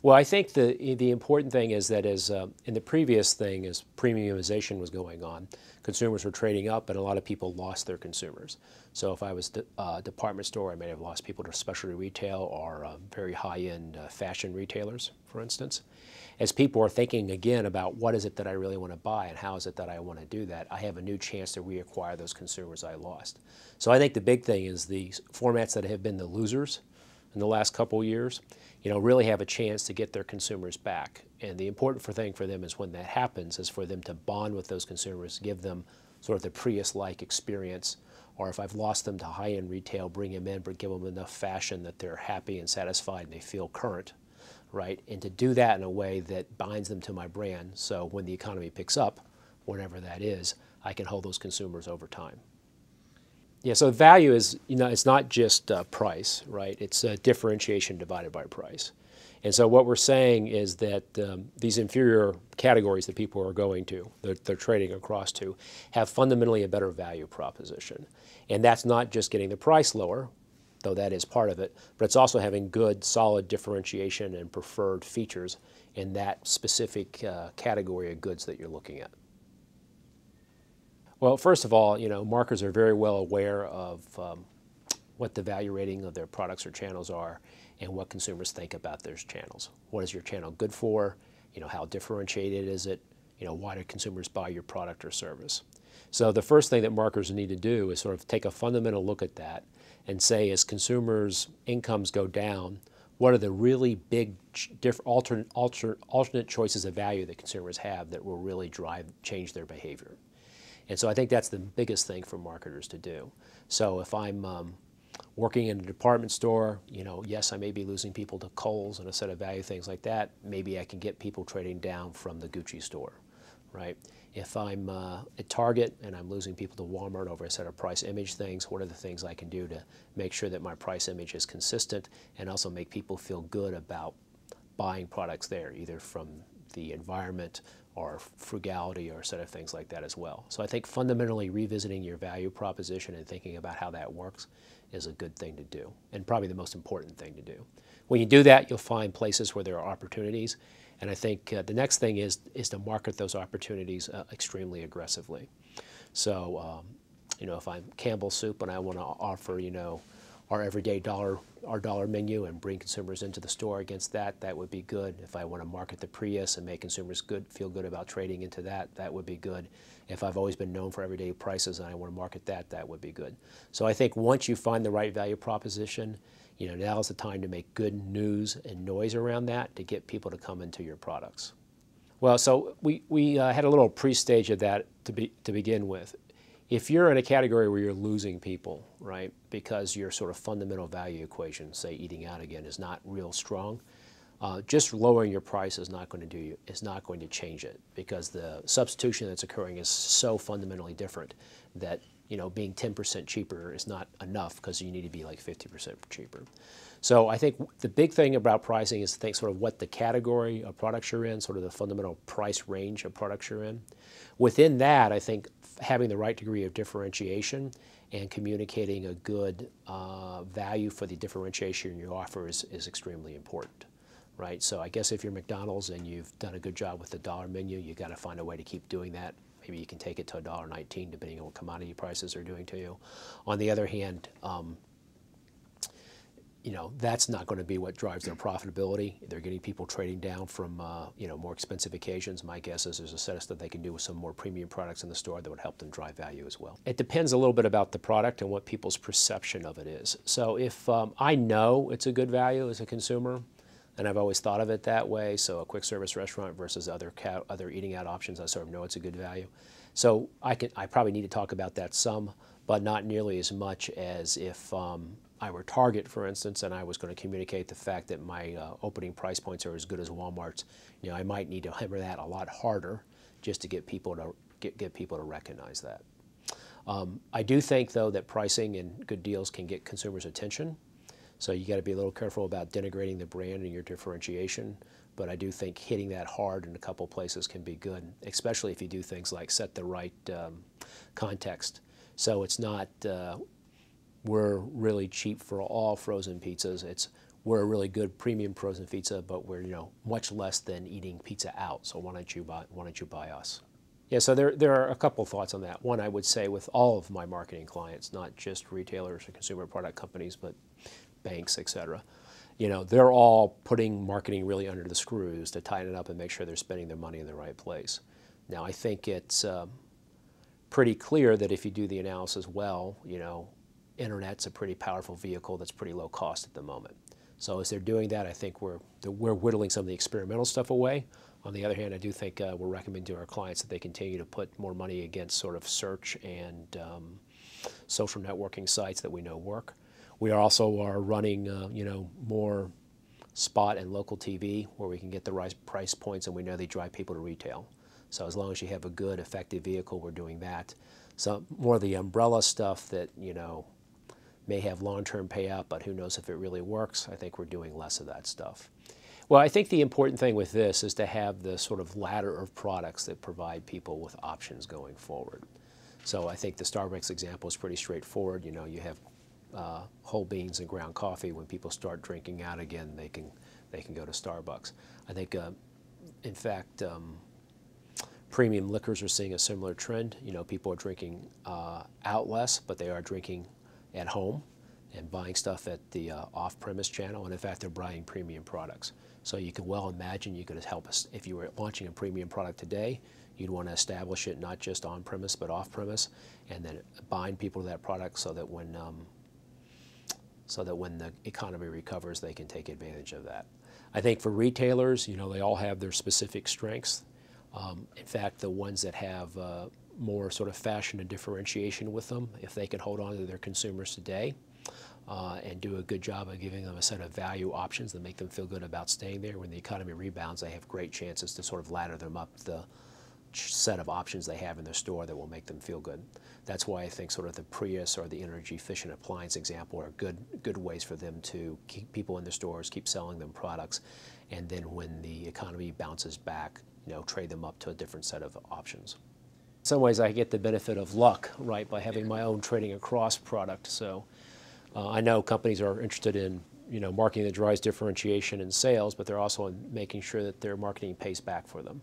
Well, I think the important thing is that as in the previous thing, as premiumization was going on, consumers were trading up, and a lot of people lost their consumers. So if I was a department store, I may have lost people to specialty retail or very high-end fashion retailers, for instance. As people are thinking again about what is it that I really want to buy and how is it that I want to do that, I have a new chance to reacquire those consumers I lost. So I think the big thing is the formats that have been the losers in the last couple of years, really have a chance to get their consumers back. And the important thing for them is when that happens is for them to bond with those consumers, give them sort of the Prius-like experience, or if I've lost them to high-end retail, bring them in, but give them enough fashion that they're happy and satisfied and they feel current, right? And to do that in a way that binds them to my brand, so when the economy picks up, whenever that is, I can hold those consumers over time. Yeah, so value is, it's not just price, right? It's differentiation divided by price. And so what we're saying is that these inferior categories that people are going to, they're trading across to, have fundamentally a better value proposition. And that's not just getting the price lower, though that is part of it, but it's also having good, solid differentiation and preferred features in that specific category of goods that you're looking at. Well, first of all, marketers are very well aware of what the value rating of their products or channels are and what consumers think about those channels. What is your channel good for? How differentiated is it? Why do consumers buy your product or service? So the first thing that marketers need to do is sort of take a fundamental look at that and say, as consumers' incomes go down, what are the really big alternate choices of value that consumers have that will really change their behavior? And so I think that's the biggest thing for marketers to do. So if I'm working in a department store, yes, I may be losing people to Kohl's and a set of value things like that. Maybe I can get people trading down from the Gucci store, right? If I'm at Target and I'm losing people to Walmart over a set of price image things, what are the things I can do to make sure that my price image is consistent and also make people feel good about buying products there, either from the environment or frugality or a set of things like that as well. So I think fundamentally revisiting your value proposition and thinking about how that works is a good thing to do, and probably the most important thing to do. When you do that, you'll find places where there are opportunities, and I think the next thing is to market those opportunities extremely aggressively. So, if I'm Campbell's Soup and I want to offer, our everyday dollar menu and bring consumers into the store against that, that would be good. If I want to market the Prius and make consumers feel good about trading into that, that would be good. If I've always been known for everyday prices and I want to market that, that would be good. So I think once you find the right value proposition, now is the time to make good news and noise around that to get people to come into your products. Well, so we had a little pre-stage of that to begin with. If you're in a category where you're losing people, right, because your sort of fundamental value equation, say eating out again, is not real strong, just lowering your price is not going to change it, because the substitution that's occurring is so fundamentally different that being 10% cheaper is not enough, because you need to be like 50% cheaper. So I think the big thing about pricing is to think sort of what the category of products you're in, sort of the fundamental price range of products you're in. Within that, I think having the right degree of differentiation and communicating a good value for the differentiation you offer is extremely important, right? So I guess if you're McDonald's and you've done a good job with the dollar menu, you've got to find a way to keep doing that. Maybe you can take it to $1.19 depending on what commodity prices are doing to you. On the other hand, that's not going to be what drives their profitability. They're getting people trading down from more expensive occasions. My guess is there's a set of stuff they can do with some more premium products in the store that would help them drive value as well. It depends a little bit about the product and what people's perception of it is. So if I know it's a good value as a consumer, and I've always thought of it that way, so a quick service restaurant versus other eating out options, I sort of know it's a good value. So I probably need to talk about that some, but not nearly as much as if I were Target, for instance, and I was going to communicate the fact that my opening price points are as good as Walmart's. I might need to hammer that a lot harder just to get people to recognize that. I do think, though, that pricing and good deals can get consumers' attention. So you got to be a little careful about denigrating the brand and your differentiation. But I do think hitting that hard in a couple places can be good, especially if you do things like set the right context. So it's not we're really cheap for all frozen pizzas. It's we're a really good premium frozen pizza, but we're much less than eating pizza out. So why don't you buy us? Yeah, so there are a couple thoughts on that. One, I would say with all of my marketing clients, not just retailers or consumer product companies, but banks, et cetera. They're all putting marketing really under the screws to tighten it up and make sure they're spending their money in the right place. Now, I think it's pretty clear that if you do the analysis well, internet's a pretty powerful vehicle that's pretty low cost at the moment. So as they're doing that, I think we're whittling some of the experimental stuff away. On the other hand, I do think we're recommending to our clients that they continue to put more money against sort of search and social networking sites that we know work. We also are running, more spot and local TV where we can get the right price points and we know they drive people to retail. So as long as you have a good, effective vehicle, we're doing that. So more of the umbrella stuff that, may have long-term payout, but who knows if it really works, I think we're doing less of that stuff. Well, I think the important thing with this is to have the sort of ladder of products that provide people with options going forward. So I think the Starbucks example is pretty straightforward. You have whole beans and ground coffee. When people start drinking out again, they can go to Starbucks. I think, in fact, premium liquors are seeing a similar trend. People are drinking out less, but they are drinking at home and buying stuff at the off-premise channel, and in fact, they're buying premium products. So you can well imagine you could help us if you were launching a premium product today. You'd want to establish it not just on-premise but off-premise, and then bind people to that product so that when the economy recovers, they can take advantage of that. I think for retailers, they all have their specific strengths. In fact, the ones that have more sort of fashion and differentiation with them, if they can hold on to their consumers today and do a good job of giving them a set of value options that make them feel good about staying there, when the economy rebounds, they have great chances to sort of ladder them up the set of options they have in their store that will make them feel good. That's why I think sort of the Prius or the energy efficient appliance example are good ways for them to keep people in their stores, keep selling them products, and then when the economy bounces back, trade them up to a different set of options. In some ways, I get the benefit of luck, right, by having my own trading across product. So I know companies are interested in marketing that drives differentiation in sales, but they're also making sure that their marketing pays back for them.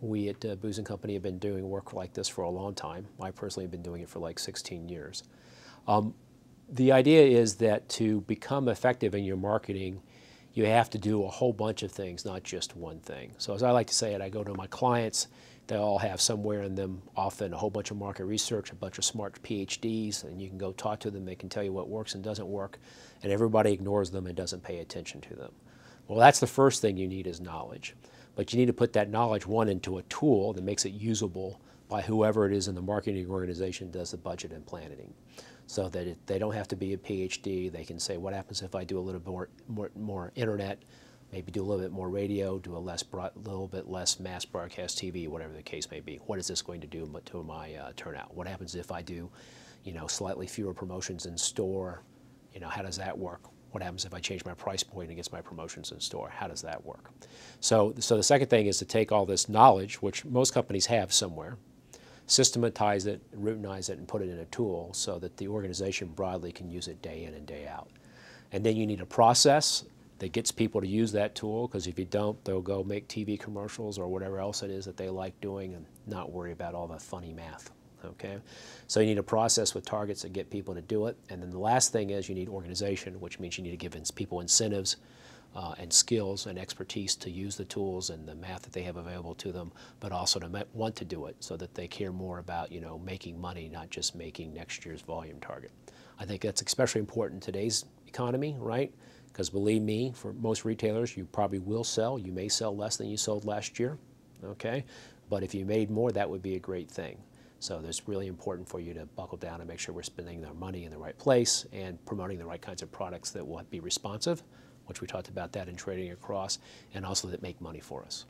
We at Booz & Company have been doing work like this for a long time. I personally have been doing it for like 16 years. The idea is that to become effective in your marketing, you have to do a whole bunch of things, not just one thing. So as I like to say it, I go to my clients, they all have somewhere in them often a whole bunch of market research, a bunch of smart PhDs, and you can go talk to them, they can tell you what works and doesn't work, and everybody ignores them and doesn't pay attention to them. Well, that's the first thing you need is knowledge. But you need to put that knowledge, one, into a tool that makes it usable by whoever it is in the marketing organization does the budget and planning. So that they don't have to be a PhD. They can say, what happens if I do a little more internet, maybe do a little bit more radio, do a little bit less mass broadcast TV, whatever the case may be. What is this going to do to my turnout? What happens if I do, slightly fewer promotions in store? How does that work? What happens if I change my price point against my promotions in store? How does that work? So the second thing is to take all this knowledge, which most companies have somewhere, systematize it, routinize it, and put it in a tool so that the organization broadly can use it day in and day out. And then you need a process that gets people to use that tool, because if you don't, they'll go make TV commercials or whatever else it is that they like doing and not worry about all the funny math. Okay, so you need a process with targets that get people to do it. And then the last thing is you need organization, which means you need to give people incentives and skills and expertise to use the tools and the math that they have available to them, but also to want to do it so that they care more about making money, not just making next year's volume target. I think that's especially important in today's economy, right? Because believe me, for most retailers, you probably will sell. You may sell less than you sold last year, okay? But if you made more, that would be a great thing. So it's really important for you to buckle down and make sure we're spending our money in the right place and promoting the right kinds of products that will be responsive, which we talked about that in trading across, and also that make money for us.